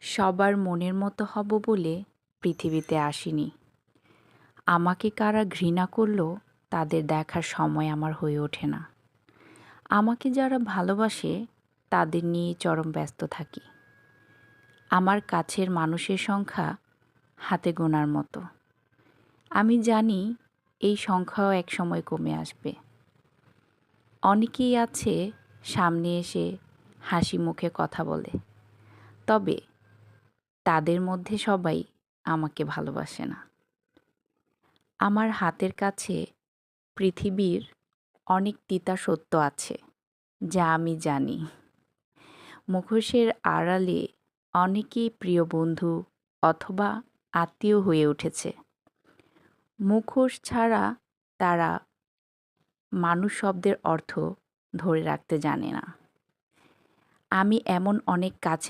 সবার মনের মতো হব বলে পৃথিবীতে আসিনি। আমাকে কারা ঘৃণা করলো তাদের দেখার সময় আমার হয়ে ওঠে না। আমাকে যারা ভালোবাসে তাদের নিয়ে চরম ব্যস্ত থাকি। আমার কাছের মানুষের সংখ্যা হাতে গোনার মতো। আমি জানি এই সংখ্যাও একসময় কমে আসবে। অনেকেই আছে সামনে এসে হাসি মুখে কথা বলে, তবে তাদের মধ্যে সবাই আমাকে ভালোবাসে না। আমার হাতের কাছে পৃথিবীর অনেক তিতা সত্য আছে, যা আমি জানি। মুখোশের আড়ালে অনেকেই প্রিয় বন্ধু অথবা আত্মীয় হয়ে উঠেছে। মুখোশ ছাড়া তারা মানুষ শব্দের অর্থ ধরে রাখতে জানে না। আমি এমন অনেক কাছের